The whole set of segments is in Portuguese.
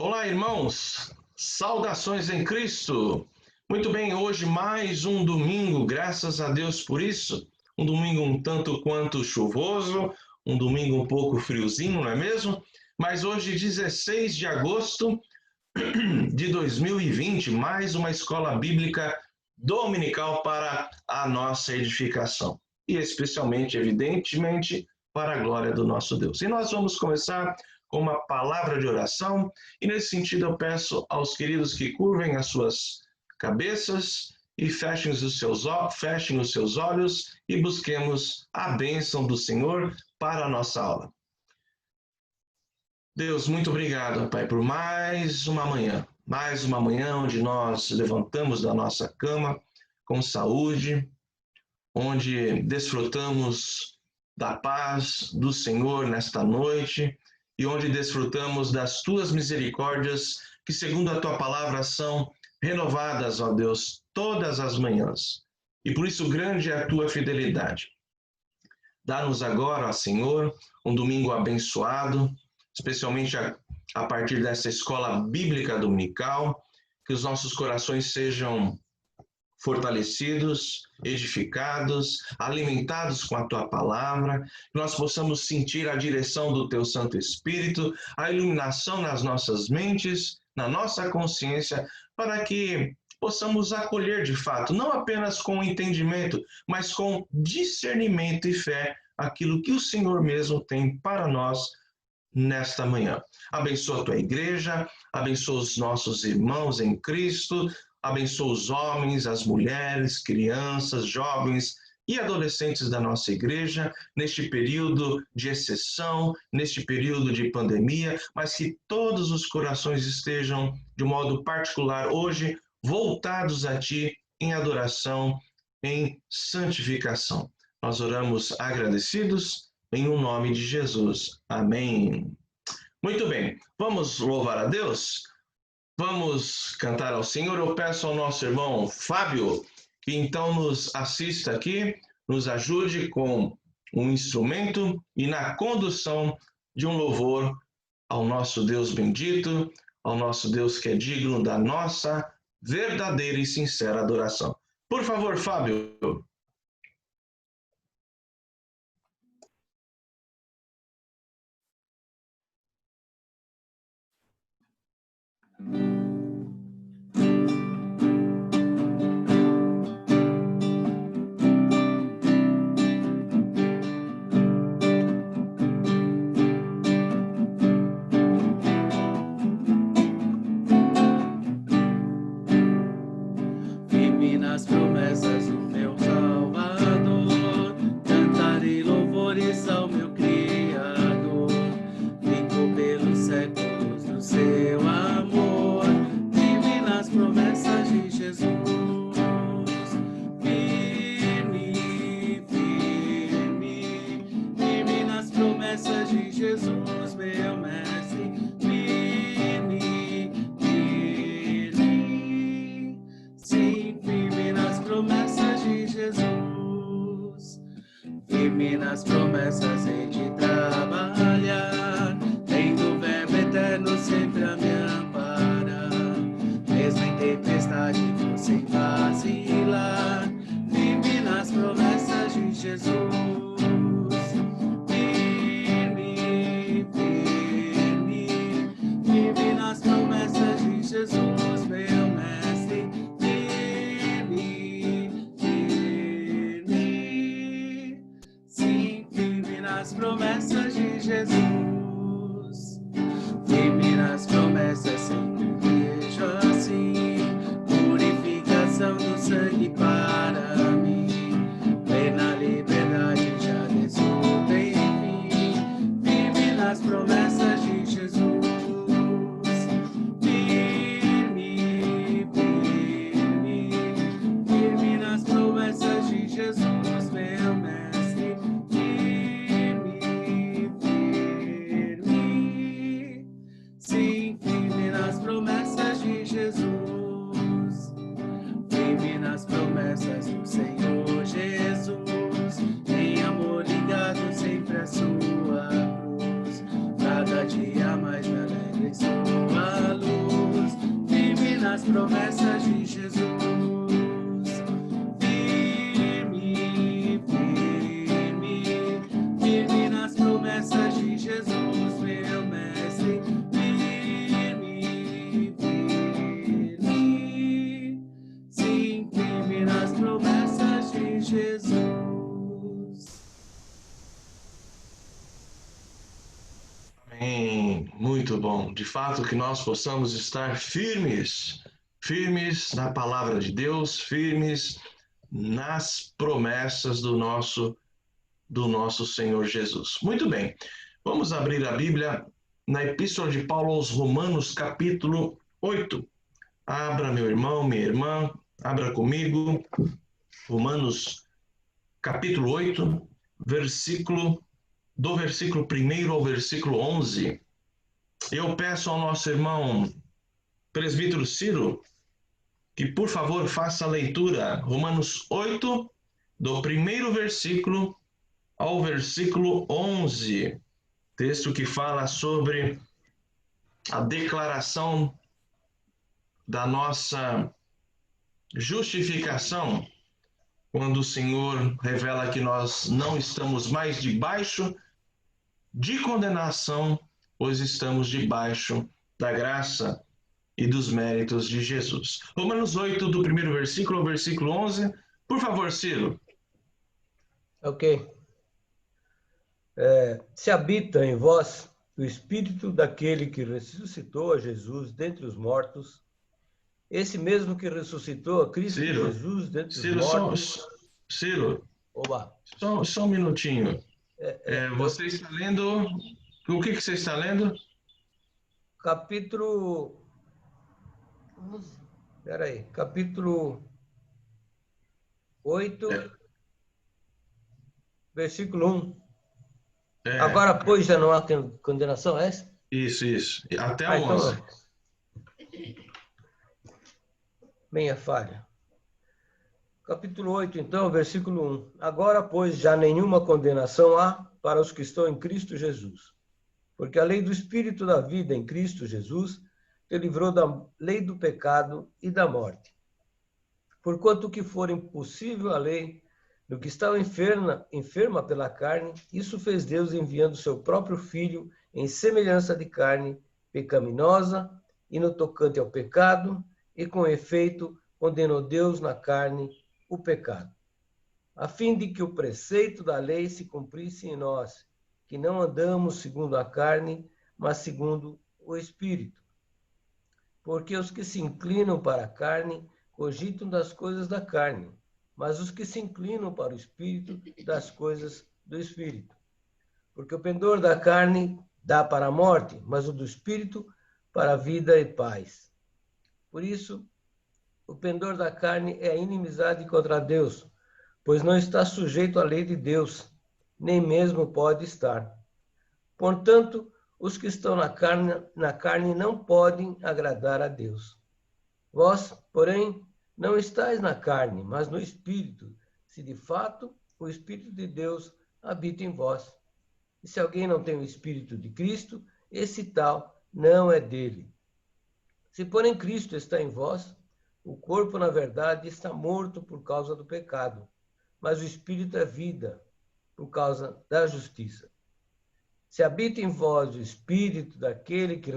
Olá, irmãos! Saudações em Cristo! Muito bem, hoje mais um domingo, graças a Deus por isso. Um domingo um tanto quanto chuvoso, um domingo um pouco friozinho, não é mesmo? Mas hoje, 16 de agosto de 2020, mais uma escola bíblica dominical para a nossa edificação. E especialmente, evidentemente, para a glória do nosso Deus. E nós vamos começar com uma palavra de oração, e nesse sentido eu peço aos queridos que curvem as suas cabeças e fechem os seus olhos e busquemos a bênção do Senhor para a nossa aula. Deus, muito obrigado, Pai, por mais uma manhã onde nós levantamos da nossa cama com saúde, onde desfrutamos da paz do Senhor nesta noite e onde desfrutamos das tuas misericórdias, que segundo a tua palavra são renovadas, ó Deus, todas as manhãs. E por isso grande é a tua fidelidade. Dá-nos agora, ó Senhor, um domingo abençoado, especialmente a partir dessa escola bíblica dominical, que os nossos corações sejam fortalecidos, edificados, alimentados com a tua palavra, que nós possamos sentir a direção do teu Santo Espírito, a iluminação nas nossas mentes, na nossa consciência, para que possamos acolher de fato, não apenas com entendimento, mas com discernimento e fé, aquilo que o Senhor mesmo tem para nós nesta manhã. Abençoa a tua igreja, abençoa os nossos irmãos em Cristo, abençoa os homens, as mulheres, crianças, jovens e adolescentes da nossa igreja, neste período de exceção, neste período de pandemia, mas que todos os corações estejam, de modo particular, hoje, voltados a Ti em adoração, em santificação. Nós oramos agradecidos em o nome de Jesus. Amém. Muito bem, vamos louvar a Deus? Vamos cantar ao Senhor. Eu peço ao nosso irmão Fábio que então nos assista aqui, nos ajude com um instrumento e na condução de um louvor ao nosso Deus bendito, ao nosso Deus que é digno da nossa verdadeira e sincera adoração. Por favor, Fábio. Firme nas promessas do meu Salvador, cantarei louvores ao meu Criador. Fico pelos séculos no seu amor, firme nas promessas de Jesus. Firme, firme, firme nas promessas de Jesus, meu mestre. Firme, firme, sim, firme nas promessas de Jesus. Firme nas promessas hei de trabalhar, tendo o verbo eterno sempre a me amparar. Mesmo em tempestade vou sem vacilar, firme nas promessas de Jesus. Firme, firme, firme nas promessas de Jesus, meu mestre. Firme, firme, sim, firme nas promessas de Jesus. Firme nas promessas nas promessas de Jesus. Firme, firme, firme nas promessas de Jesus, meu mestre. Firme, firme, sim, firme nas promessas de Jesus. Amém. Muito bom. De fato, que nós possamos estar firmes, firmes na palavra de Deus, firmes nas promessas do nosso Senhor Jesus. Muito bem. Vamos abrir a Bíblia na Epístola de Paulo aos Romanos, capítulo 8. Abra, meu irmão, minha irmã, abra comigo. Romanos, capítulo 8, do versículo 1 ao versículo 11. Eu peço ao nosso irmão presbítero Ciro que, por favor, faça a leitura. Romanos 8, do primeiro versículo ao versículo 11. Texto que fala sobre a declaração da nossa justificação, quando o Senhor revela que nós não estamos mais debaixo de condenação, pois estamos debaixo da graça e dos méritos de Jesus. Romanos 8, do primeiro versículo ao versículo 11. Por favor, Ciro. Ok. Se habita em vós o Espírito daquele que ressuscitou a Jesus dentre os mortos, esse mesmo que ressuscitou a Cristo Jesus dentre os mortos... Ciro, Oba. só um minutinho. Você está lendo... O que você está lendo? Capítulo... Espera aí. Capítulo 8, versículo 1. Agora, pois, já não há condenação, é essa? Isso. Até o 11. Então, minha falha. Capítulo 8, então, versículo 1. Agora, pois, já nenhuma condenação há para os que estão em Cristo Jesus. Porque a lei do Espírito da vida em Cristo Jesus te livrou da lei do pecado e da morte. Porquanto que for impossível a lei, no que estava enferma pela carne, isso fez Deus enviando seu próprio Filho em semelhança de carne pecaminosa, e no tocante ao pecado, e com efeito condenou Deus na carne o pecado, a fim de que o preceito da lei se cumprisse em nós, que não andamos segundo a carne, mas segundo o Espírito. Porque os que se inclinam para a carne cogitam das coisas da carne, mas os que se inclinam para o Espírito, das coisas do Espírito. Porque o pendor da carne dá para a morte, mas o do Espírito para a vida e paz. Por isso, o pendor da carne é a inimizade contra Deus, pois não está sujeito à lei de Deus, nem mesmo pode estar. Portanto, os que estão na carne não podem agradar a Deus. Vós, porém, não estáis na carne, mas no Espírito, se de fato o Espírito de Deus habita em vós. E se alguém não tem o Espírito de Cristo, esse tal não é dele. Se, porém, Cristo está em vós, o corpo, na verdade, está morto por causa do pecado, mas o Espírito é vida por causa da justiça. Se habita em vós o Espírito daquele que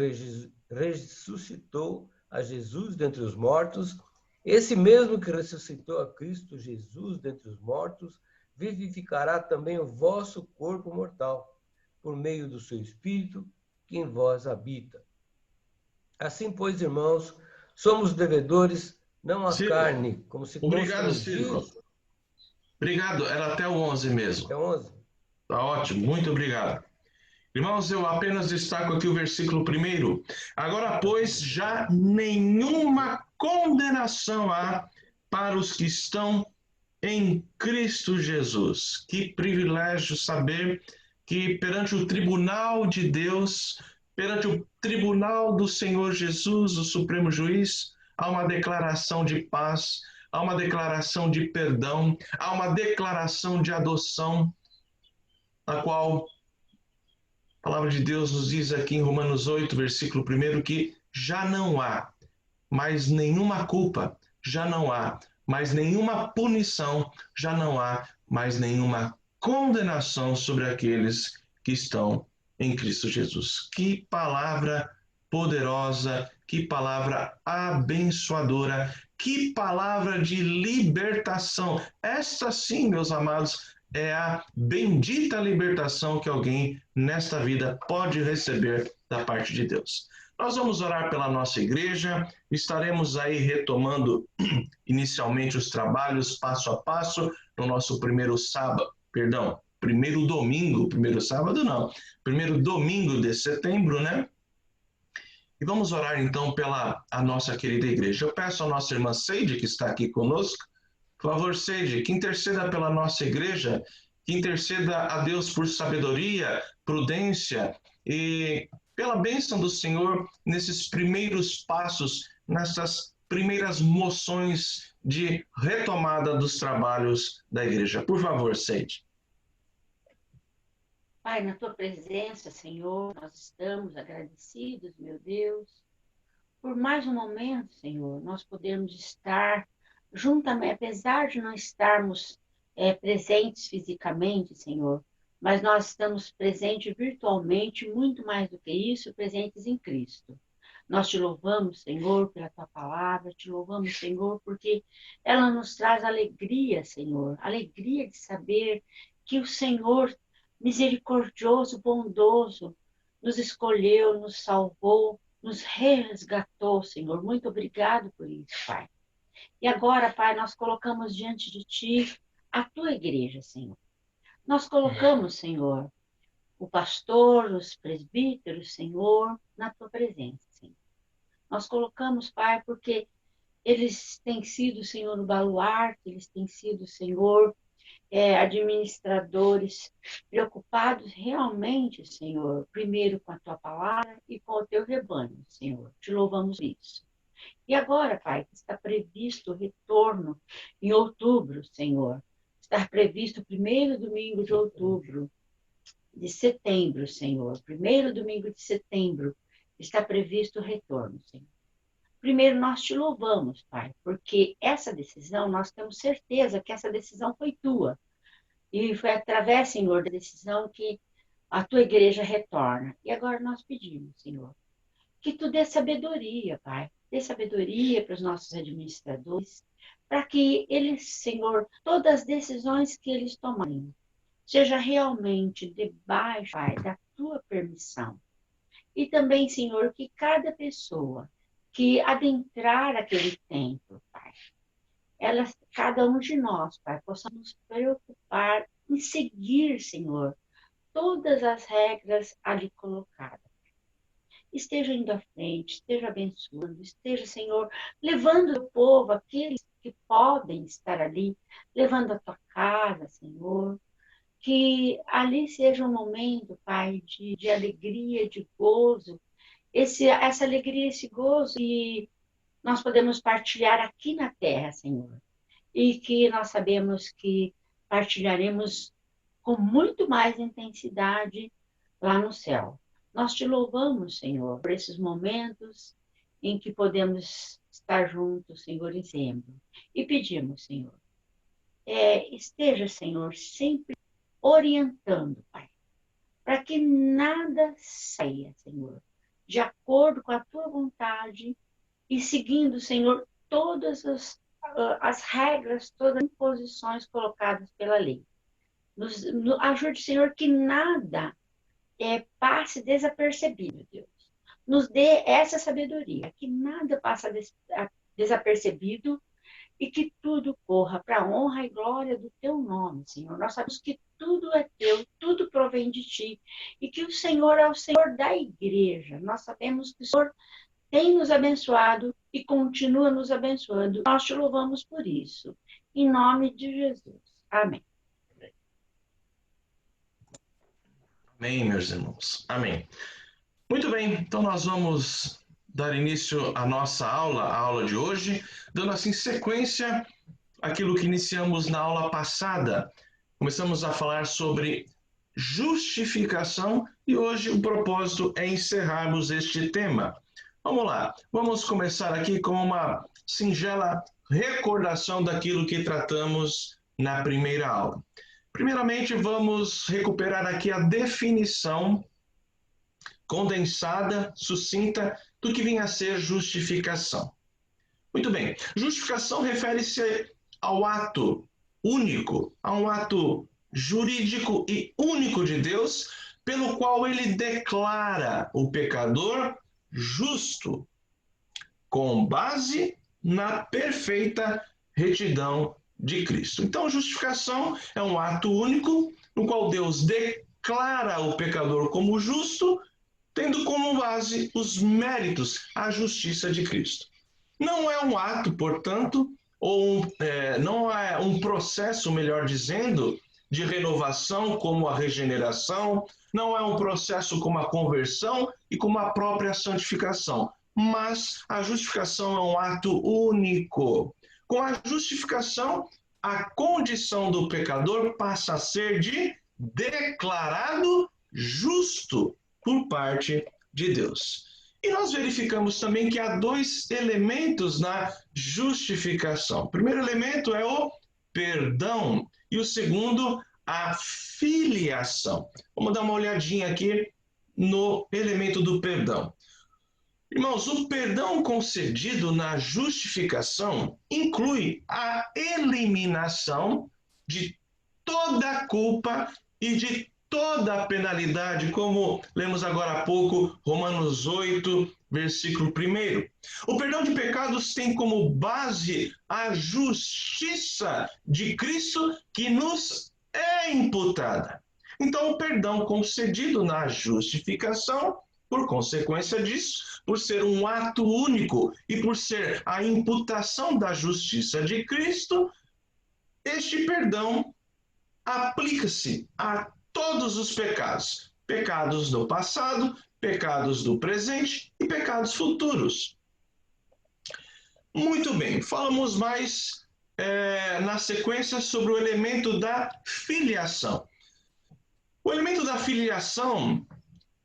ressuscitou a Jesus dentre os mortos, esse mesmo que ressuscitou a Cristo Jesus dentre os mortos, vivificará também o vosso corpo mortal, por meio do seu Espírito que em vós habita. Assim, pois, irmãos, somos devedores, não à carne, como se Obrigado, Ciro. Obrigado, era até o 11 mesmo. Até 11. Tá ótimo, muito obrigado. Irmãos, eu apenas destaco aqui o versículo 1. Agora, pois, já nenhuma condenação há para os que estão em Cristo Jesus. Que privilégio saber que perante o tribunal de Deus, perante o tribunal do Senhor Jesus, o Supremo Juiz, há uma declaração de paz, há uma declaração de perdão, há uma declaração de adoção, a qual a palavra de Deus nos diz aqui em Romanos 8, versículo 1, que já não há mais nenhuma culpa, já não há mais nenhuma punição, já não há mais nenhuma condenação sobre aqueles que estão em Cristo Jesus. Que palavra poderosa, que palavra abençoadora, que palavra de libertação. Esta sim, meus amados, é a bendita libertação que alguém nesta vida pode receber da parte de Deus. Nós vamos orar pela nossa igreja, estaremos aí retomando inicialmente os trabalhos passo a passo no nosso primeiro domingo, primeiro sábado não, primeiro domingo de setembro, né? E vamos orar então pela a nossa querida igreja. Eu peço à nossa irmã Seide, que está aqui conosco, por favor, Seide, que interceda pela nossa igreja, que interceda a Deus por sabedoria, prudência e pela bênção do Senhor nesses primeiros passos, nessas primeiras moções de retomada dos trabalhos da igreja. Por favor, Seide. Pai, na tua presença, Senhor, nós estamos agradecidos, meu Deus, por mais um momento, Senhor, nós podemos estar juntamente, apesar de não estarmos presentes fisicamente, Senhor, mas nós estamos presentes virtualmente, muito mais do que isso, presentes em Cristo. Nós te louvamos, Senhor, pela tua palavra, te louvamos, Senhor, porque ela nos traz alegria, Senhor, alegria de saber que o Senhor, misericordioso, bondoso, nos escolheu, nos salvou, nos resgatou, Senhor. Muito obrigado por isso, Pai. E agora, Pai, nós colocamos diante de Ti a Tua igreja, Senhor. Nós colocamos, Senhor, o pastor, os presbíteros, Senhor, na Tua presença, Senhor. Nós colocamos, Pai, porque eles têm sido, Senhor, o baluarte, eles têm sido, Senhor, administradores preocupados realmente, Senhor, primeiro com a Tua palavra e com o Teu rebanho, Senhor. Te louvamos isso. E agora, Pai, que está previsto o retorno em outubro, Senhor. Está previsto o primeiro domingo de outubro, de setembro, Senhor. Primeiro domingo de setembro está previsto o retorno, Senhor. Primeiro, nós te louvamos, Pai, porque essa decisão, nós temos certeza que essa decisão foi tua. E foi através, Senhor, da decisão que a tua igreja retorna. E agora nós pedimos, Senhor, que tu dê sabedoria, Pai. Dê sabedoria para os nossos administradores, para que eles, Senhor, todas as decisões que eles tomarem, seja realmente debaixo, Pai, da tua permissão. E também, Senhor, que cada pessoa que adentrar aquele templo, Pai, cada um de nós, Pai, possamos nos preocupar em seguir, Senhor, todas as regras ali colocadas. Esteja indo à frente, esteja abençoando, esteja, Senhor, levando o povo, aqueles que podem estar ali, levando a tua casa, Senhor, que ali seja um momento, Pai, de alegria, de gozo, essa alegria, esse gozo que nós podemos partilhar aqui na terra, Senhor, e que nós sabemos que partilharemos com muito mais intensidade lá no céu. Nós te louvamos, Senhor, por esses momentos em que podemos estar juntos, Senhor, em dezembro. E pedimos, Senhor, esteja, Senhor, sempre orientando, Pai, para que nada saia, Senhor, de acordo com a tua vontade e seguindo, Senhor, todas as regras, todas as imposições colocadas pela lei. Ajude, Senhor, que nada passe desapercebido, Deus. Nos dê essa sabedoria, que nada passe desapercebido e que tudo corra para a honra e glória do teu nome, Senhor. Nós sabemos que tudo é teu, tudo provém de ti e que o Senhor é o Senhor da igreja. Nós sabemos que o Senhor tem nos abençoado e continua nos abençoando. Nós te louvamos por isso. Em nome de Jesus. Amém. Amém, meus irmãos. Amém. Muito bem, então nós vamos dar início à nossa aula, a aula de hoje, dando assim sequência àquilo que iniciamos na aula passada. Começamos a falar sobre justificação e hoje o propósito é encerrarmos este tema. Vamos lá, vamos começar aqui com uma singela recordação daquilo que tratamos na primeira aula. Primeiramente, vamos recuperar aqui a definição condensada, sucinta, do que vinha a ser justificação. Muito bem, justificação refere-se ao ato único, a um ato jurídico e único de Deus, pelo qual ele declara o pecador justo, com base na perfeita retidão de Cristo. Então, justificação é um ato único, no qual Deus declara o pecador como justo, tendo como base os méritos, a justiça de Cristo. Não é um ato, portanto, não é um processo, melhor dizendo, de renovação como a regeneração, não é um processo como a conversão e como a própria santificação, mas a justificação é um ato único. Com a justificação, a condição do pecador passa a ser de declarado justo por parte de Deus. E nós verificamos também que há dois elementos na justificação. O primeiro elemento é o perdão e o segundo, a filiação. Vamos dar uma olhadinha aqui no elemento do perdão. Irmãos, o perdão concedido na justificação inclui a eliminação de toda a culpa e de toda a penalidade, como lemos agora há pouco, Romanos 8, versículo 1. O perdão de pecados tem como base a justiça de Cristo que nos é imputada. Então, o perdão concedido na justificação, por consequência disso, por ser um ato único e por ser a imputação da justiça de Cristo, este perdão aplica-se a todos os pecados, pecados do passado, pecados do presente e pecados futuros. Muito bem, falamos mais na sequência sobre o elemento da filiação. O elemento da filiação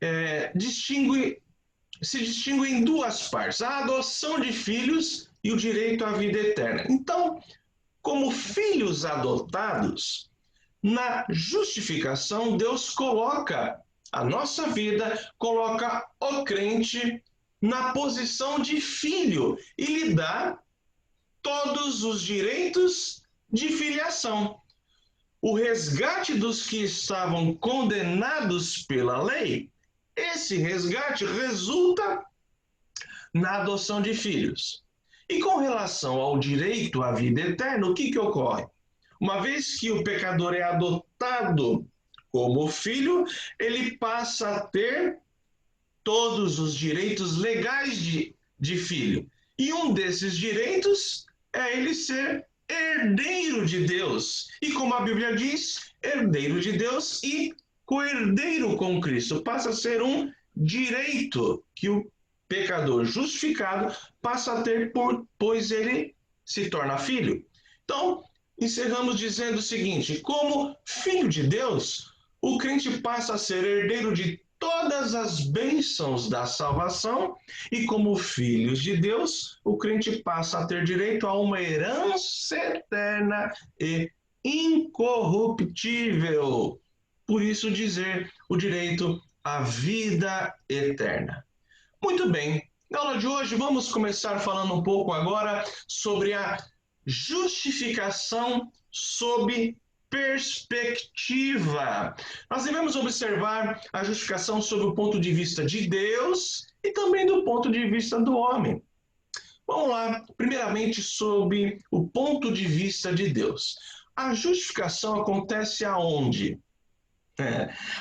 se distingue em duas partes, a adoção de filhos e o direito à vida eterna. Então, como filhos adotados, na justificação, Deus coloca a nossa vida, coloca o crente na posição de filho e lhe dá todos os direitos de filiação. O resgate dos que estavam condenados pela lei, esse resgate resulta na adoção de filhos. E com relação ao direito à vida eterna, o que ocorre? Uma vez que o pecador é adotado como filho, ele passa a ter todos os direitos legais de filho. E um desses direitos é ele ser herdeiro de Deus. E como a Bíblia diz, herdeiro de Deus e co-herdeiro com Cristo. Passa a ser um direito que o pecador justificado passa a ter, pois ele se torna filho. Então, encerramos dizendo o seguinte: como filho de Deus, o crente passa a ser herdeiro de todas as bênçãos da salvação, e como filhos de Deus, o crente passa a ter direito a uma herança eterna e incorruptível. Por isso dizer o direito à vida eterna. Muito bem, na aula de hoje vamos começar falando um pouco agora sobre a justificação sob perspectiva. Nós devemos observar a justificação sob o ponto de vista de Deus e também do ponto de vista do homem. Vamos lá, primeiramente sob o ponto de vista de Deus. A justificação acontece aonde?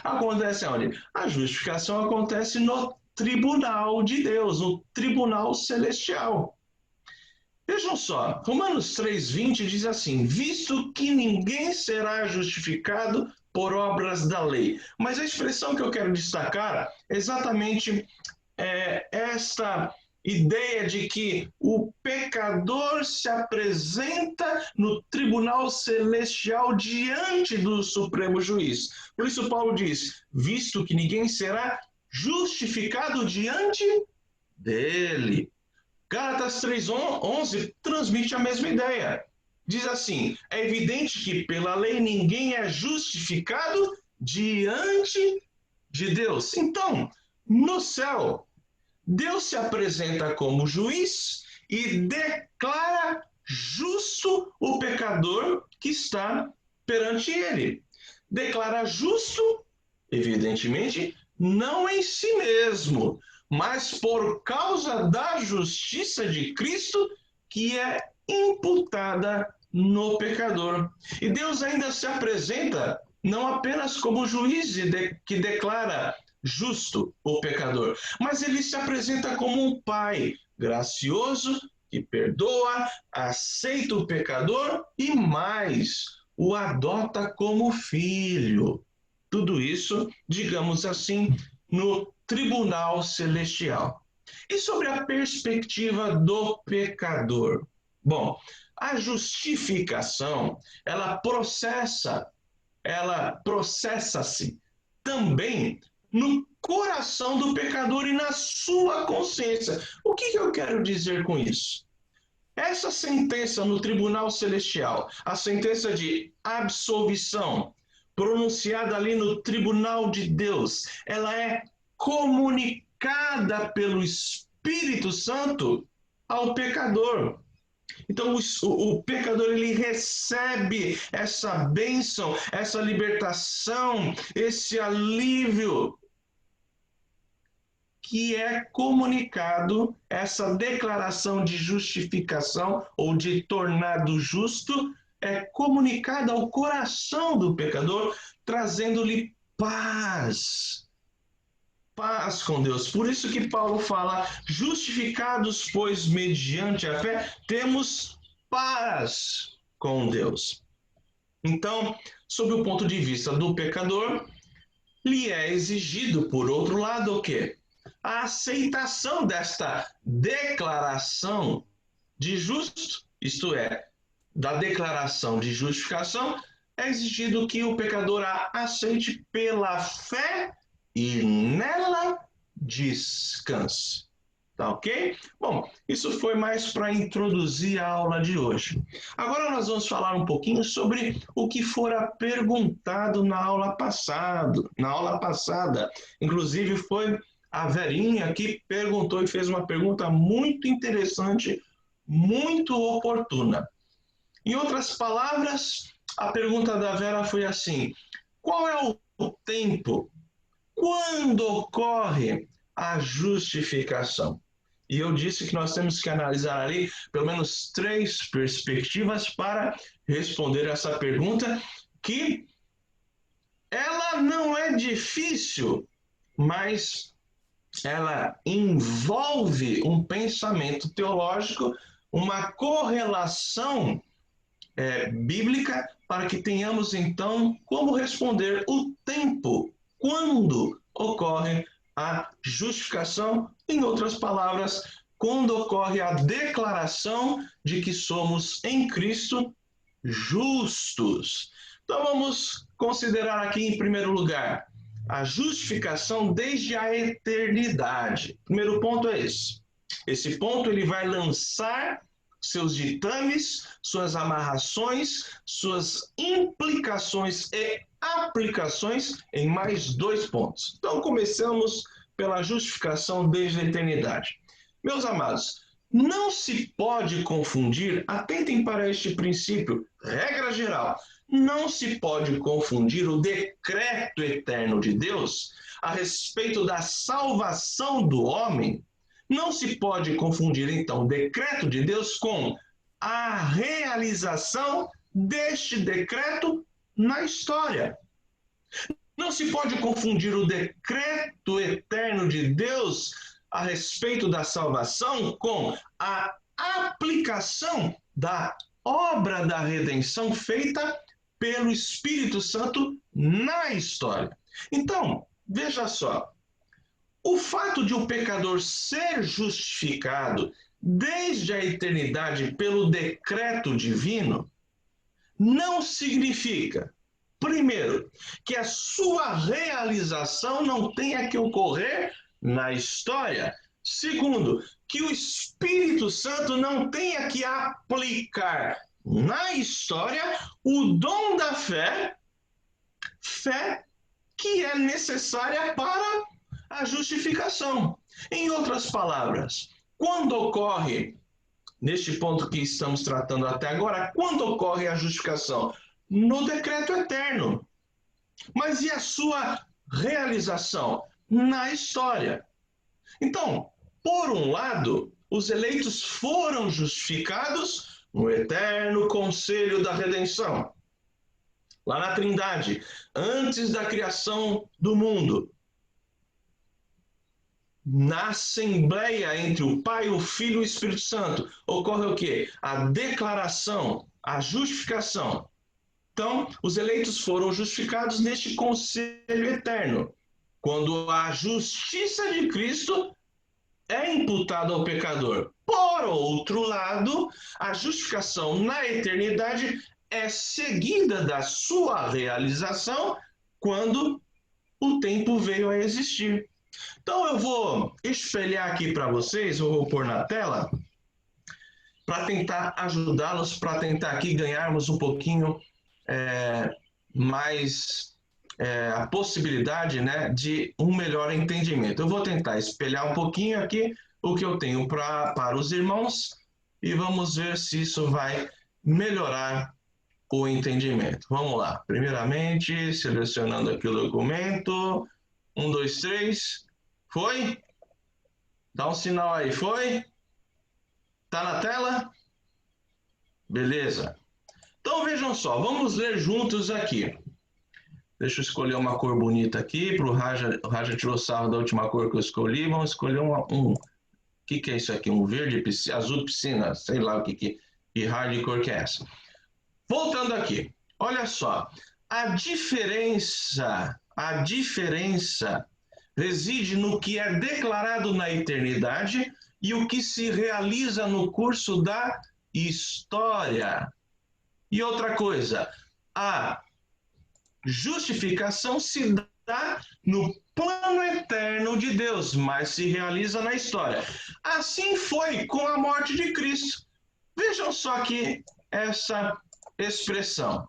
Acontece aonde? A justificação acontece no tribunal de Deus, no tribunal celestial. Vejam só, Romanos 3,20 diz assim: visto que ninguém será justificado por obras da lei. Mas a expressão que eu quero destacar é exatamente esta ideia de que o pecador se apresenta no tribunal celestial diante do Supremo Juiz. Por isso Paulo diz, visto que ninguém será justificado diante dele. Gálatas 3:11 transmite a mesma ideia. Diz assim: é evidente que pela lei ninguém é justificado diante de Deus. Então, no céu, Deus se apresenta como juiz e declara justo o pecador que está perante ele. Declara justo, evidentemente, não em si mesmo, mas por causa da justiça de Cristo que é imputada no pecador. E Deus ainda se apresenta não apenas como juiz que declara justo o pecador, mas ele se apresenta como um pai gracioso que perdoa, aceita o pecador e mais, o adota como filho. Tudo isso, digamos assim, no tribunal celestial. E sobre a perspectiva do pecador? Bom, a justificação, ela processa-se também no coração do pecador e na sua consciência. O que eu quero dizer com isso? Essa sentença no tribunal celestial, a sentença de absolvição, pronunciada ali no tribunal de Deus, ela é comunicada pelo Espírito Santo ao pecador. Então o pecador ele recebe essa bênção, essa libertação, esse alívio que é comunicado, essa declaração de justificação ou de tornado justo é comunicada ao coração do pecador, trazendo-lhe paz. Paz com Deus. Por isso que Paulo fala: justificados, pois, mediante a fé, temos paz com Deus. Então, sob o ponto de vista do pecador, lhe é exigido, por outro lado, o quê? A aceitação desta declaração de justo, isto é, da declaração de justificação, é exigido que o pecador a aceite pela fé e nela descanse. Tá ok? Bom, isso foi mais para introduzir a aula de hoje. Agora nós vamos falar um pouquinho sobre o que fora perguntado na aula passada. Inclusive foi a Verinha que perguntou e fez uma pergunta muito interessante, muito oportuna. Em outras palavras, a pergunta da Vera foi assim: qual é o tempo? Quando ocorre a justificação? E eu disse que nós temos que analisar ali pelo menos 3 perspectivas para responder essa pergunta, que ela não é difícil, mas ela envolve um pensamento teológico, uma correlação bíblica, para que tenhamos então como responder o tempo, quando ocorre a justificação, em outras palavras, quando ocorre a declaração de que somos em Cristo justos. Então vamos considerar aqui em primeiro lugar a justificação desde a eternidade. O primeiro ponto é esse. Esse ponto ele vai lançar seus ditames, suas amarrações, suas implicações e aplicações em mais 2 pontos. Então, começamos pela justificação desde a eternidade. Meus amados, não se pode confundir, atentem para este princípio, regra geral, não se pode confundir o decreto eterno de Deus a respeito da salvação do homem. Não se pode confundir, então, o decreto de Deus com a realização deste decreto na história. Não se pode confundir o decreto eterno de Deus a respeito da salvação com a aplicação da obra da redenção feita pelo Espírito Santo na história. Então, veja só, o fato de o pecador ser justificado desde a eternidade pelo decreto divino não significa, primeiro, que a sua realização não tenha que ocorrer na história. Segundo, que o Espírito Santo não tenha que aplicar na história o dom da fé, fé que é necessária para a justificação. Em outras palavras, quando ocorre, neste ponto que estamos tratando até agora, quando ocorre a justificação? No decreto eterno. Mas e a sua realização? Na história. Então, por um lado, os eleitos foram justificados no eterno conselho da redenção, lá na Trindade, antes da criação do mundo. Na assembleia entre o Pai, o Filho e o Espírito Santo, ocorre o quê? A declaração, a justificação. Então, os eleitos foram justificados neste conselho eterno, quando a justiça de Cristo é imputada ao pecador. Por outro lado, a justificação na eternidade é seguida da sua realização quando o tempo veio a existir. Então eu vou espelhar aqui para vocês, eu vou pôr na tela, para tentar ajudá-los, para tentar aqui ganharmos um pouquinho mais a possibilidade, né, de um melhor entendimento. Eu vou tentar espelhar um pouquinho aqui o que eu tenho para os irmãos e vamos ver se isso vai melhorar o entendimento. Vamos lá. Primeiramente, selecionando aqui o documento. 1, 2, 3. Foi? Dá um sinal aí. Foi? Tá na tela? Beleza. Então vejam só, vamos ler juntos aqui. Deixa eu escolher uma cor bonita aqui, para o Raja tirou sarro da última cor que eu escolhi. Vamos escolher um. O que é isso aqui? Um verde, azul piscina, sei lá o que raio de cor que é essa. Voltando aqui, olha só. A diferença reside no que é declarado na eternidade e o que se realiza no curso da história. E outra coisa, a justificação se dá no plano eterno de Deus, mas se realiza na história. Assim foi com a morte de Cristo. Vejam só aqui essa expressão.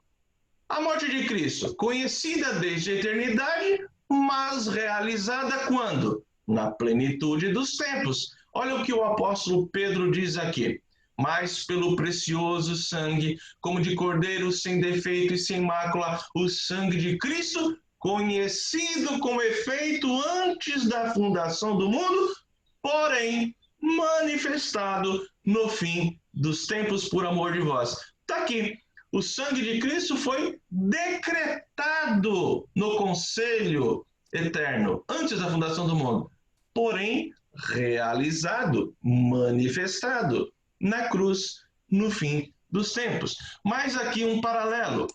A morte de Cristo, conhecida desde a eternidade, mas realizada quando? Na plenitude dos tempos. Olha o que o apóstolo Pedro diz aqui. Mas pelo precioso sangue, como de cordeiro sem defeito e sem mácula, o sangue de Cristo, conhecido com efeito antes da fundação do mundo, porém manifestado no fim dos tempos por amor de vós. Está aqui. O sangue de Cristo foi decretado no conselho eterno, antes da fundação do mundo, porém realizado, manifestado na cruz, no fim dos tempos. Mas aqui um paralelo.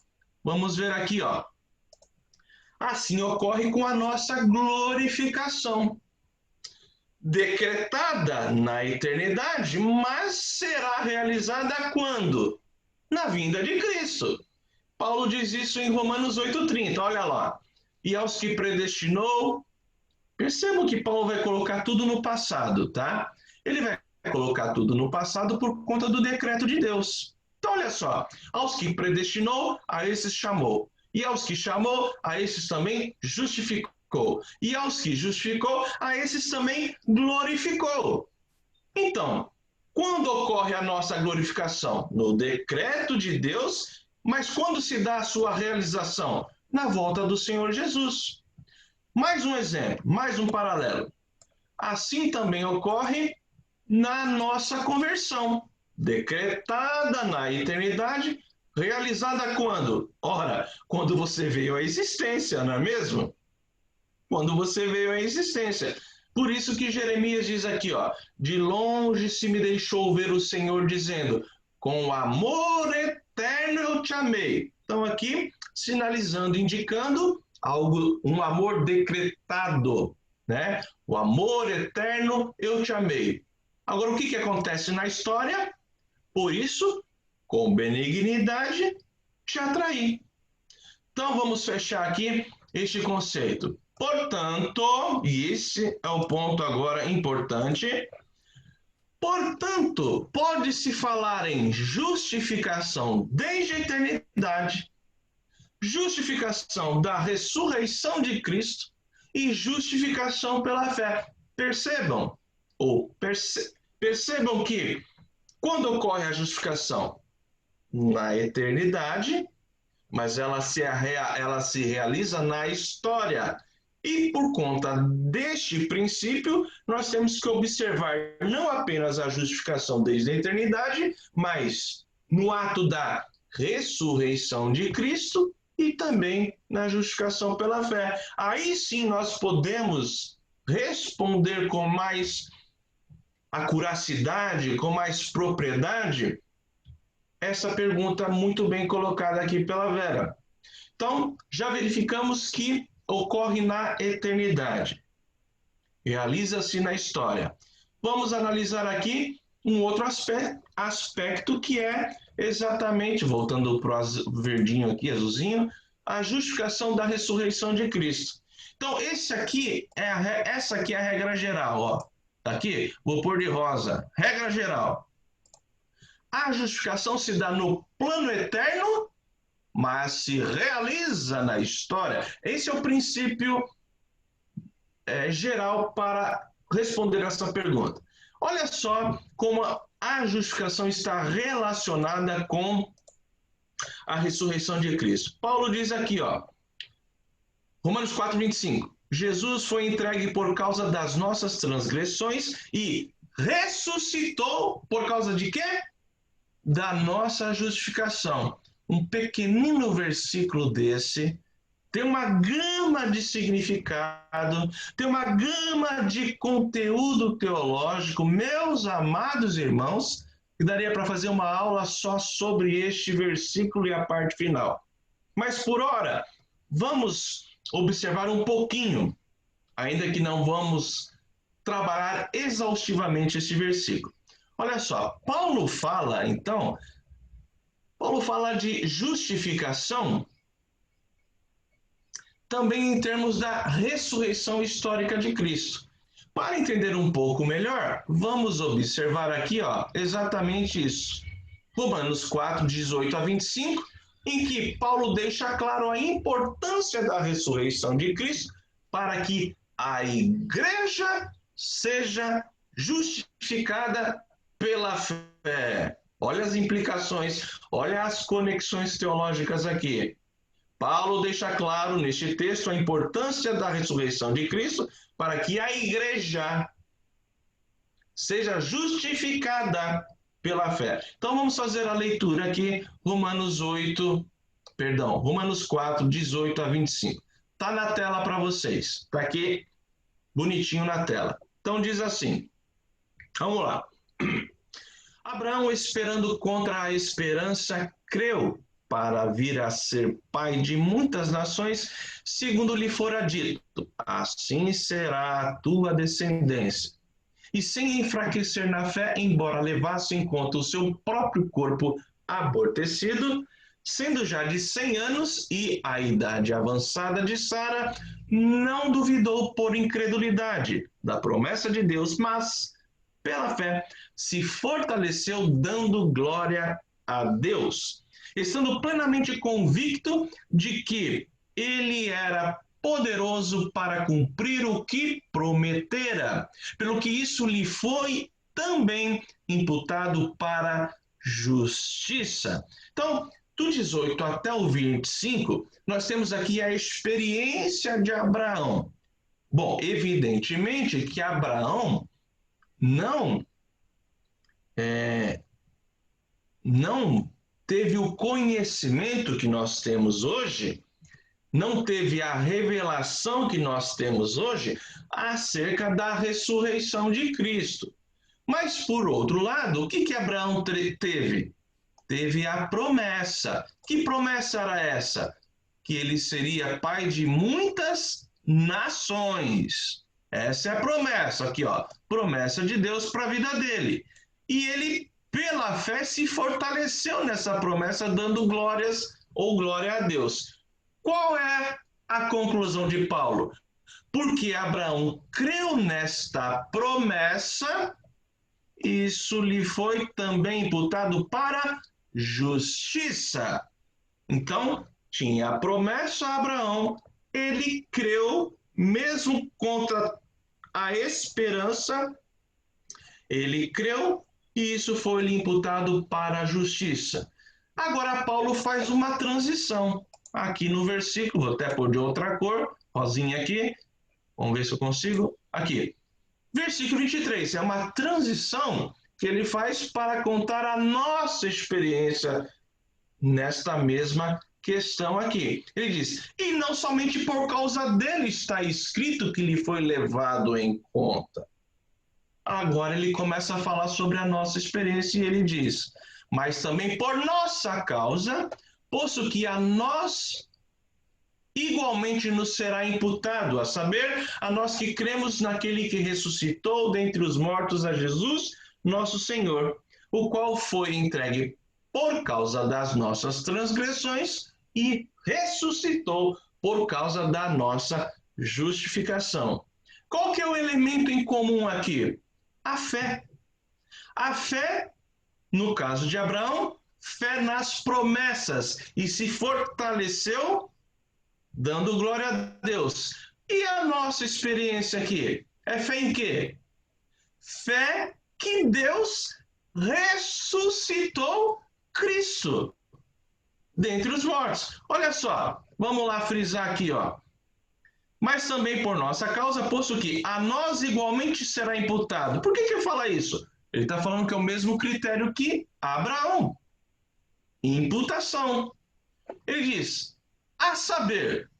Vamos ver aqui, ó. Assim ocorre com a nossa glorificação. Decretada na eternidade, mas será realizada quando? Na vinda de Cristo. Paulo diz isso em Romanos 8,30, olha lá. E aos que predestinou, percebam que Paulo vai colocar tudo no passado, tá? Ele vai colocar tudo no passado por conta do decreto de Deus. Então, olha só, aos que predestinou, a esses chamou. E aos que chamou, a esses também justificou. E aos que justificou, a esses também glorificou. Então, quando ocorre a nossa glorificação? No decreto de Deus, mas quando se dá a sua realização? Na volta do Senhor Jesus. Mais um exemplo, mais um paralelo. Assim também ocorre na nossa conversão, decretada na eternidade, realizada quando? Ora, quando você veio à existência, não é mesmo? Quando você veio à existência. Por isso que Jeremias diz aqui, ó, de longe se me deixou ver o Senhor dizendo, com amor eterno eu te amei. Então aqui, sinalizando, indicando algo, um amor decretado, né? O amor eterno eu te amei. Agora, o que acontece na história? Por isso, com benignidade, te atraí. Então, vamos fechar aqui este conceito. Portanto, e esse é o ponto agora importante, portanto, pode-se falar em justificação desde a eternidade, justificação da ressurreição de Cristo e justificação pela fé. Percebam, percebam que quando ocorre a justificação na eternidade, mas ela se realiza na história. E por conta deste princípio, nós temos que observar não apenas a justificação desde a eternidade, mas no ato da ressurreição de Cristo e também na justificação pela fé. Aí sim nós podemos responder com mais acuracidade, com mais propriedade, essa pergunta muito bem colocada aqui pela Vera. Então, já verificamos que ocorre na eternidade, realiza-se na história. Vamos analisar aqui um outro aspecto que é exatamente, voltando para o verdinho aqui, azulzinho, a justificação da ressurreição de Cristo. Então, essa aqui é a regra geral, ó. Aqui, vou pôr de rosa. Regra geral. A justificação se dá no plano eterno, mas se realiza na história. Esse é o princípio geral para responder essa pergunta. Olha só como a justificação está relacionada com a ressurreição de Cristo. Paulo diz aqui, ó, Romanos 4:25. Jesus foi entregue por causa das nossas transgressões e ressuscitou por causa de quê? Da nossa justificação. Um pequenino versículo desse tem uma gama de significado, tem uma gama de conteúdo teológico, meus amados irmãos, que daria para fazer uma aula só sobre este versículo e a parte final. Mas por hora, vamos observar um pouquinho, ainda que não vamos trabalhar exaustivamente esse versículo. Olha só, Paulo fala de justificação também em termos da ressurreição histórica de Cristo. Para entender um pouco melhor, vamos observar aqui, ó, exatamente isso. Romanos 4:18-25, em que Paulo deixa claro a importância da ressurreição de Cristo para que a igreja seja justificada pela fé. Olha as implicações, olha as conexões teológicas aqui. Paulo deixa claro neste texto a importância da ressurreição de Cristo para que a igreja seja justificada pela fé. Então vamos fazer a leitura aqui, Romanos 4:18-25. Está na tela para vocês, está aqui bonitinho na tela. Então diz assim, vamos lá. Abraão, esperando contra a esperança, creu para vir a ser pai de muitas nações, segundo lhe fora dito, assim será a tua descendência. E sem enfraquecer na fé, embora levasse em conta o seu próprio corpo abortecido, sendo já de 100 anos e a idade avançada de Sara, não duvidou por incredulidade da promessa de Deus, mas pela fé se fortaleceu dando glória a Deus, estando plenamente convicto de que ele era poderoso para cumprir o que prometera, pelo que isso lhe foi também imputado para justiça. Então, do 18 até o 25, nós temos aqui a experiência de Abraão. Bom, evidentemente que Abraão não teve o conhecimento que nós temos hoje, não teve a revelação que nós temos hoje acerca da ressurreição de Cristo. Mas, por outro lado, o que Abraão teve? Teve a promessa. Que promessa era essa? Que ele seria pai de muitas nações. Essa é a promessa aqui, ó. Promessa de Deus para a vida dele. E ele, pela fé, se fortaleceu nessa promessa, dando glória a Deus. Qual é a conclusão de Paulo? Porque Abraão creu nesta promessa, isso lhe foi também imputado para justiça. Então, tinha a promessa a Abraão, ele creu, mesmo contra a esperança, ele creu e isso foi-lhe imputado para a justiça. Agora, Paulo faz uma transição aqui no versículo, vou até pôr de outra cor, rosinha aqui, vamos ver se eu consigo. Aqui, versículo 23, é uma transição que ele faz para contar a nossa experiência nesta mesma questão aqui. Ele diz: e não somente por causa dele está escrito que lhe foi levado em conta. Agora ele começa a falar sobre a nossa experiência e ele diz: mas também por nossa causa, posto que a nós igualmente nos será imputado, a saber, a nós que cremos naquele que ressuscitou dentre os mortos, a Jesus, nosso Senhor, o qual foi entregue por causa das nossas transgressões e ressuscitou por causa da nossa justificação. Qual que é o elemento em comum aqui? A fé. A fé, no caso de Abraão, fé nas promessas, e se fortaleceu dando glória a Deus. E a nossa experiência aqui? É fé em quê? Fé que Deus ressuscitou Cristo dentre os mortos. Olha só, vamos lá frisar aqui, ó. Mas também por nossa causa, posto que a nós igualmente será imputado. Por que fala isso? Ele está falando que é o mesmo critério que Abraão. Imputação. Ele diz: a saber,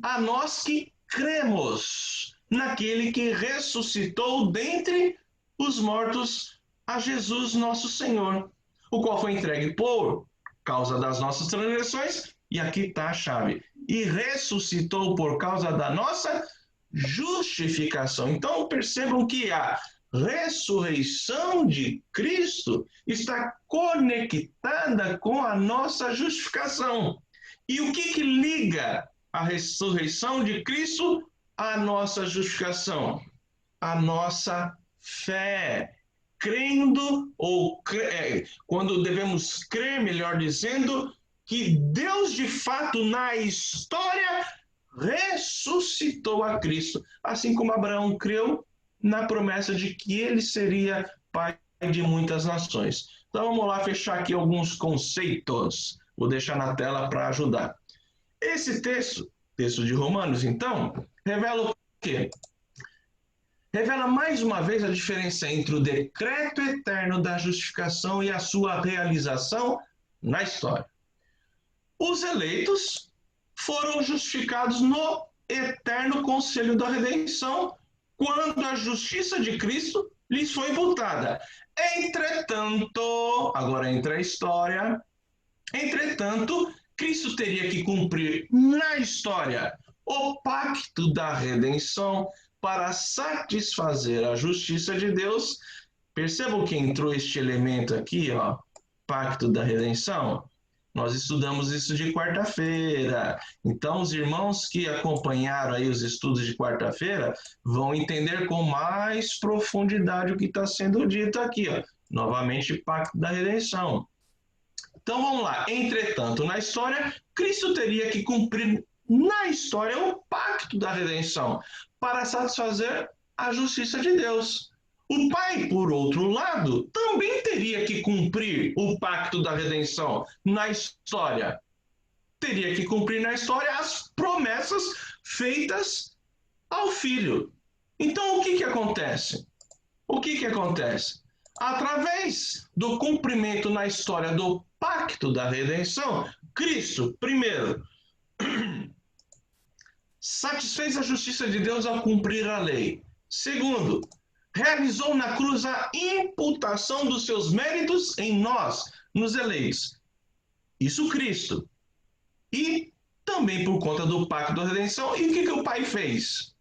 a nós que cremos naquele que ressuscitou dentre os mortos, a Jesus nosso Senhor, o qual foi entregue por causa das nossas transgressões, e aqui está a chave, e ressuscitou por causa da nossa justificação. Então percebam que a ressurreição de Cristo está conectada com a nossa justificação. E o que liga a ressurreição de Cristo à nossa justificação? A nossa fé. Crendo, quando devemos crer, melhor dizendo, que Deus de fato na história ressuscitou a Cristo, assim como Abraão creu na promessa de que ele seria pai de muitas nações. Então vamos lá fechar aqui alguns conceitos. Vou deixar na tela para ajudar. Esse texto de Romanos, então, revela o quê? Revela mais uma vez a diferença entre o decreto eterno da justificação e a sua realização na história. Os eleitos foram justificados no eterno conselho da redenção, quando a justiça de Cristo lhes foi imputada. Entretanto, agora entra a história, entretanto, Cristo teria que cumprir na história o pacto da redenção para satisfazer a justiça de Deus. Percebam que entrou este elemento aqui, ó, pacto da redenção. Nós estudamos isso de quarta-feira. Então, os irmãos que acompanharam aí os estudos de quarta-feira vão entender com mais profundidade o que está sendo dito aqui, ó. Novamente, pacto da redenção. Então vamos lá. Entretanto, na história, Cristo teria que cumprir na história o pacto da redenção para satisfazer a justiça de Deus. O Pai, por outro lado, também teria que cumprir o pacto da redenção na história. Teria que cumprir na história as promessas feitas ao Filho. Então o que acontece? O que acontece? Através do cumprimento na história do pacto da redenção, Cristo, primeiro, satisfez a justiça de Deus ao cumprir a lei. Segundo, realizou na cruz a imputação dos seus méritos em nós, nos eleitos. Isso Cristo. E também por conta do pacto da redenção. E o que o Pai fez?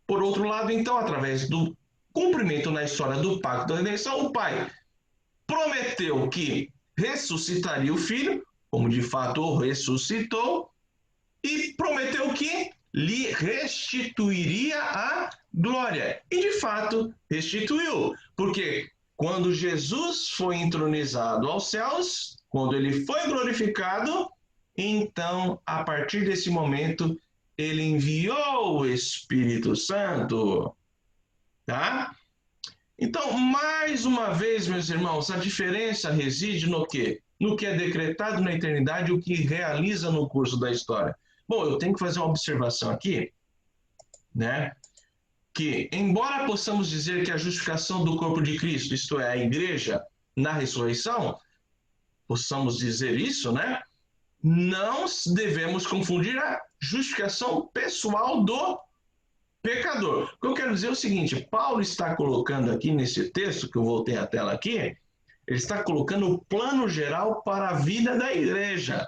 Por outro lado, então, através do cumprimento na história do pacto da redenção, o Pai prometeu que ressuscitaria o Filho, como de fato o ressuscitou, e prometeu que lhe restituiria a glória. E de fato, restituiu, porque quando Jesus foi entronizado aos céus, quando ele foi glorificado, então, a partir desse momento, ele enviou o Espírito Santo, tá? Então, mais uma vez, meus irmãos, a diferença reside no quê? No que é decretado na eternidade e o que realiza no curso da história. Bom, eu tenho que fazer uma observação aqui, né? Que, embora possamos dizer que a justificação do corpo de Cristo, isto é, a igreja, na ressurreição, possamos dizer isso, né? Não devemos confundir a justificação pessoal do pecador. O que eu quero dizer é o seguinte, Paulo está colocando aqui nesse texto, que eu voltei à tela aqui, ele está colocando o plano geral para a vida da igreja,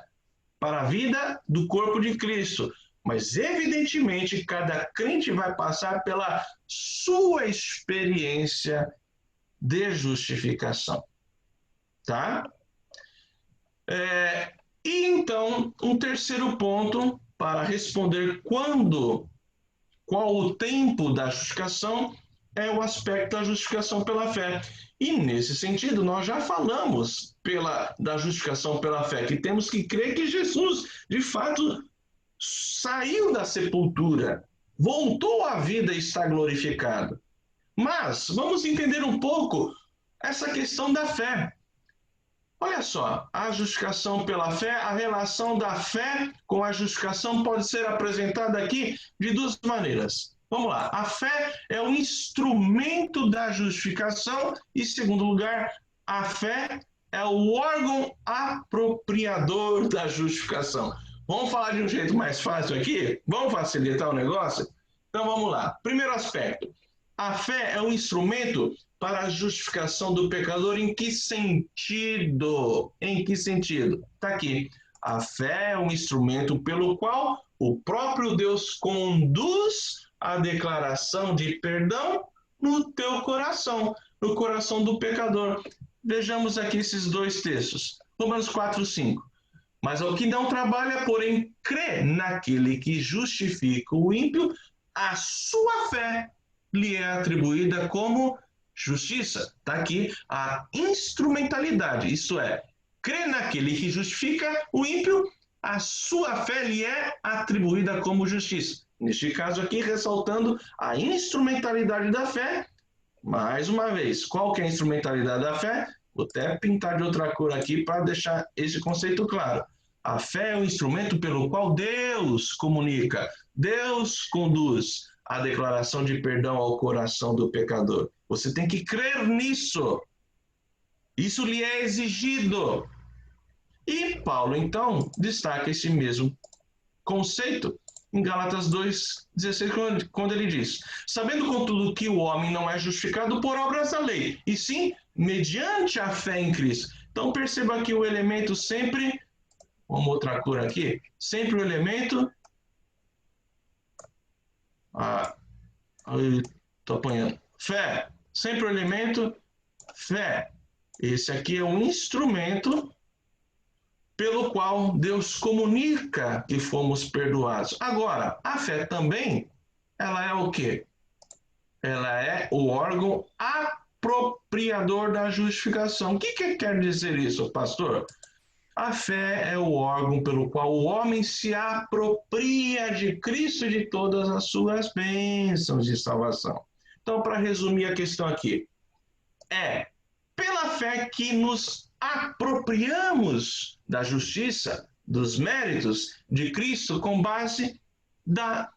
para a vida do corpo de Cristo. Mas, evidentemente, cada crente vai passar pela sua experiência de justificação. Tá? E, então, um terceiro ponto para responder qual o tempo da justificação é o aspecto da justificação pela fé. E, nesse sentido, nós já falamos da justificação pela fé, que temos que crer que Jesus, de fato, saiu da sepultura, voltou à vida e está glorificado. Mas vamos entender um pouco essa questão da fé. Olha só, a justificação pela fé, a relação da fé com a justificação pode ser apresentada aqui de duas maneiras. Vamos lá, a fé é um instrumento da justificação e, em segundo lugar, a fé é o órgão apropriador da justificação. Vamos falar de um jeito mais fácil aqui? Vamos facilitar o negócio? Então vamos lá. Primeiro aspecto, a fé é um instrumento para a justificação do pecador em que sentido? Em que sentido? Está aqui. A fé é um instrumento pelo qual o próprio Deus conduz a declaração de perdão no teu coração, no coração do pecador. Vejamos aqui esses dois textos. Romanos 4:5. Mas ao que não trabalha, porém, crê naquele que justifica o ímpio, a sua fé lhe é atribuída como justiça. Está aqui a instrumentalidade, isto é, crê naquele que justifica o ímpio, a sua fé lhe é atribuída como justiça. Neste caso aqui, ressaltando a instrumentalidade da fé, mais uma vez, qual que é a instrumentalidade da fé? Vou até pintar de outra cor aqui para deixar esse conceito claro. A fé é o instrumento pelo qual Deus comunica, Deus conduz a declaração de perdão ao coração do pecador. Você tem que crer nisso. Isso lhe é exigido. E Paulo, então, destaca esse mesmo conceito em Gálatas 2:16, quando ele diz: sabendo, contudo, que o homem não é justificado por obras da lei, e sim mediante a fé em Cristo. Então, perceba que o elemento sempre, vamos outra cor aqui, sempre o elemento, estou apanhando, fé, sempre o elemento, fé. Esse aqui é um instrumento pelo qual Deus comunica que fomos perdoados. Agora, a fé também, ela é o quê? Ela é o órgão apropriador da justificação. O que quer dizer isso, pastor? A fé é o órgão pelo qual o homem se apropria de Cristo e de todas as suas bênçãos de salvação. Então, para resumir a questão aqui, é pela fé que nos apropriamos da justiça, dos méritos de Cristo como base da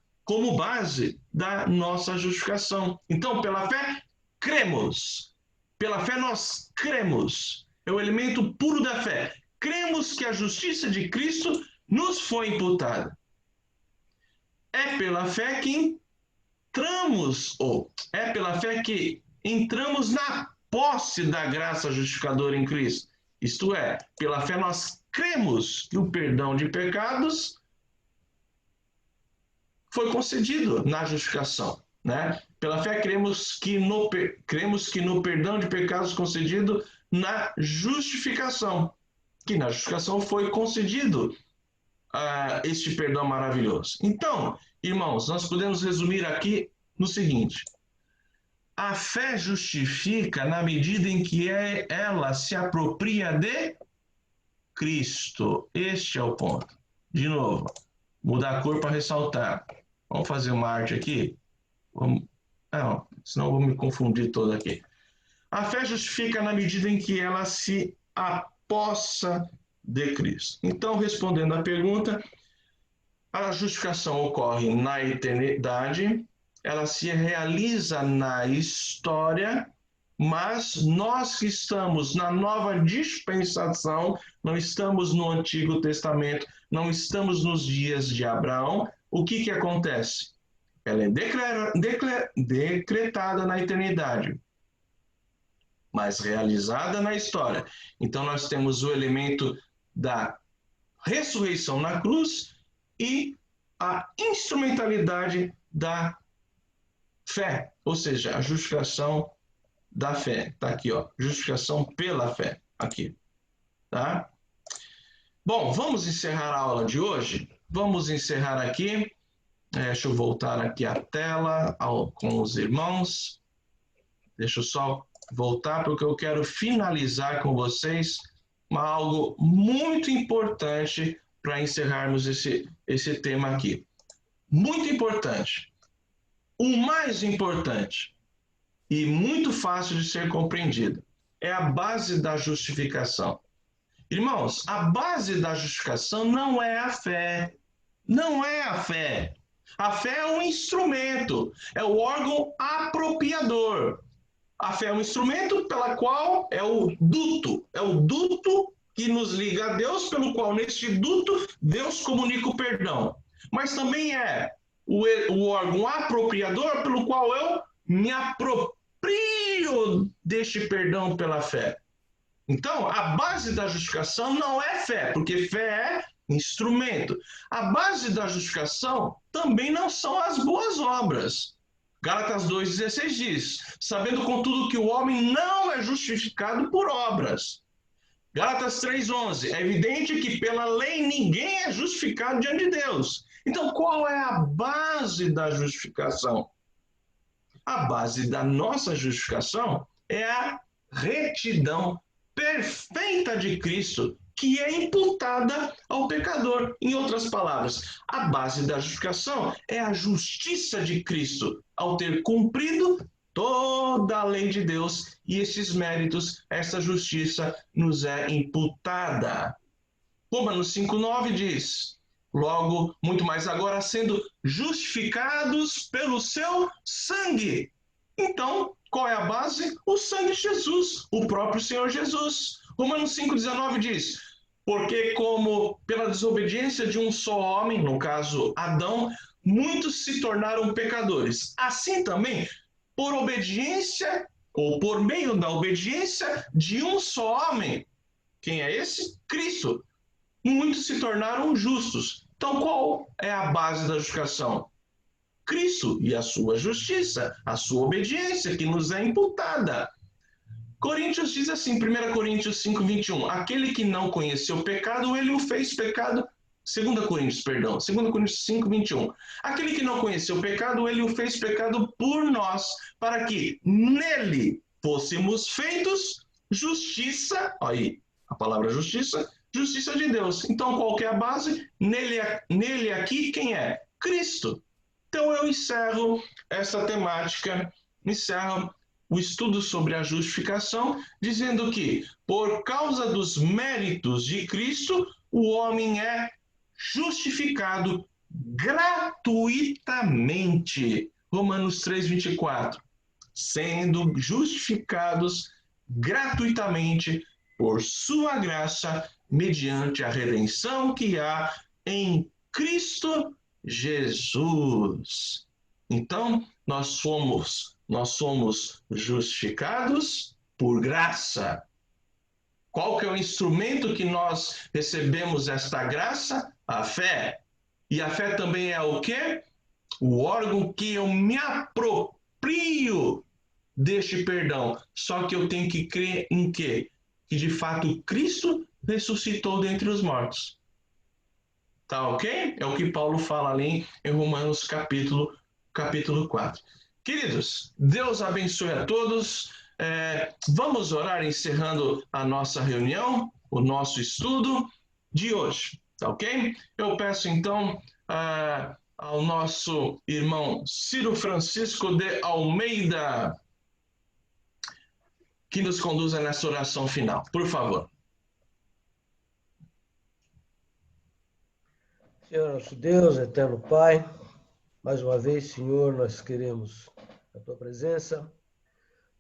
nossa justificação. Então, pela fé, cremos. Pela fé, nós cremos. É o elemento puro da fé. Cremos que a justiça de Cristo nos foi imputada. É pela fé que entramos na posse da graça justificadora em Cristo. Isto é, pela fé nós cremos que o perdão de pecados foi concedido na justificação, né? Pela fé cremos que no perdão de pecados concedido na justificação, que na justificação foi concedido este perdão maravilhoso. Então, Irmãos, nós podemos resumir aqui no seguinte: a fé justifica na medida em que ela se apropria de Cristo. Este é o ponto. De novo, mudar a cor para ressaltar. Vamos fazer uma arte aqui? Vamos... Não, senão eu vou me confundir todo aqui. A fé justifica na medida em que ela se apossa de Cristo. Então, respondendo à pergunta, a justificação ocorre na eternidade, ela se realiza na história, mas nós que estamos na nova dispensação, não estamos no Antigo Testamento, não estamos nos dias de Abraão, o que acontece? Ela é decretada na eternidade, mas realizada na história. Então nós temos o elemento da ressurreição na cruz e a instrumentalidade da fé, ou seja, a justificação da fé. Está aqui, ó, justificação pela fé, aqui, tá? Bom, vamos encerrar a aula de hoje? Vamos encerrar aqui. Deixa eu voltar aqui a tela com os irmãos. Deixa eu só voltar, porque eu quero finalizar com vocês algo muito importante para encerrarmos esse tema aqui. Muito importante. O mais importante e muito fácil de ser compreendido é a base da justificação. Irmãos, a base da justificação não é a fé. Não é a fé. A fé é um instrumento, é o órgão apropriador. A fé é um instrumento pela qual é o duto que nos liga a Deus, pelo qual neste duto Deus comunica o perdão. Mas também é o órgão apropriador pelo qual eu me aproprio deste perdão pela fé. Então, a base da justificação não é fé, porque fé é instrumento. A base da justificação também não são as boas obras. Gálatas 2,16 diz: sabendo contudo que o homem não é justificado por obras. Gálatas 3,11: é evidente que pela lei ninguém é justificado diante de Deus. Então, qual é a base da justificação? A base da nossa justificação é a retidão perfeita de Cristo, que é imputada ao pecador. Em outras palavras, a base da justificação é a justiça de Cristo, ao ter cumprido toda a lei de Deus, e esses méritos, essa justiça nos é imputada. Romanos 5,9 diz: logo, muito mais agora, sendo justificados pelo seu sangue. Então, qual é a base? O sangue de Jesus, o próprio Senhor Jesus. Romanos 5,19 diz: porque como pela desobediência de um só homem, no caso Adão, muitos se tornaram pecadores. Assim também, por obediência, ou por meio da obediência de um só homem. Quem é esse? Cristo. Muitos se tornaram justos. Então, qual é a base da justificação? Cristo e a sua justiça, a sua obediência, que nos é imputada. Coríntios diz assim, 1 Coríntios 5,21, aquele que não conheceu o pecado, ele o fez pecado, 2 Coríntios 5,21, aquele que não conheceu o pecado, ele o fez pecado por nós, para que nele fôssemos feitos justiça, aí a palavra justiça, justiça de Deus. Então, qual que é a base? Nele aqui, quem é? Cristo. Então, eu encerro essa temática, encerro o estudo sobre a justificação, dizendo que, por causa dos méritos de Cristo, o homem é justificado gratuitamente. Romanos 3,24. Sendo justificados gratuitamente por sua graça, mediante a redenção que há em Cristo Jesus. Então, nós somos justificados por graça. Qual que é o instrumento que nós recebemos esta graça? A fé. E a fé também é o quê? O órgão que eu me aproprio deste perdão. Só que eu tenho que crer em quê? Que de fato Cristo ressuscitou dentre os mortos. Tá ok? É o que Paulo fala ali em Romanos capítulo 4. Queridos, Deus abençoe a todos. Vamos orar encerrando a nossa reunião, o nosso estudo de hoje, tá ok? Eu peço então ao nosso irmão Ciro Francisco de Almeida que nos conduza nessa oração final, por favor. Senhor nosso Deus, eterno Pai, mais uma vez, Senhor, nós queremos a Tua presença,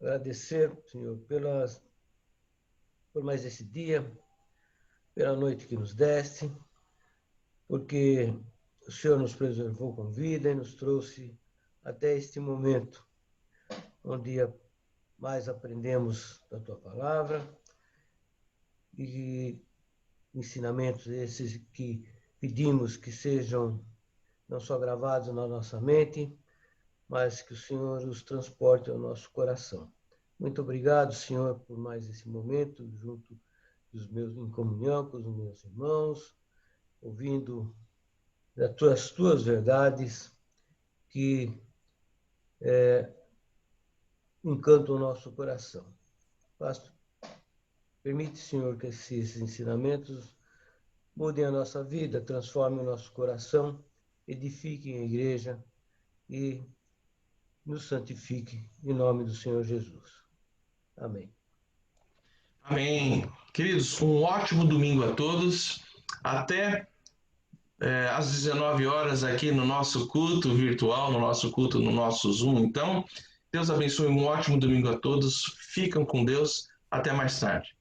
agradecer, Senhor, por mais esse dia, pela noite que nos deste, porque o Senhor nos preservou com vida e nos trouxe até este momento, onde mais aprendemos da Tua palavra e ensinamentos esses que pedimos que sejam não só gravados na nossa mente, mas que o Senhor os transporte ao nosso coração. Muito obrigado, Senhor, por mais esse momento, junto em comunhão com os meus irmãos, ouvindo das tuas verdades que encantam o nosso coração. Permite, Senhor, que esses ensinamentos mudem a nossa vida, transformem o nosso coração, edifiquem a igreja e nos santifique em nome do Senhor Jesus. Amém. Amém. Queridos, um ótimo domingo a todos. Até às 19 horas aqui no nosso culto virtual, no nosso Zoom. Então, Deus abençoe, um ótimo domingo a todos. Ficam com Deus. Até mais tarde.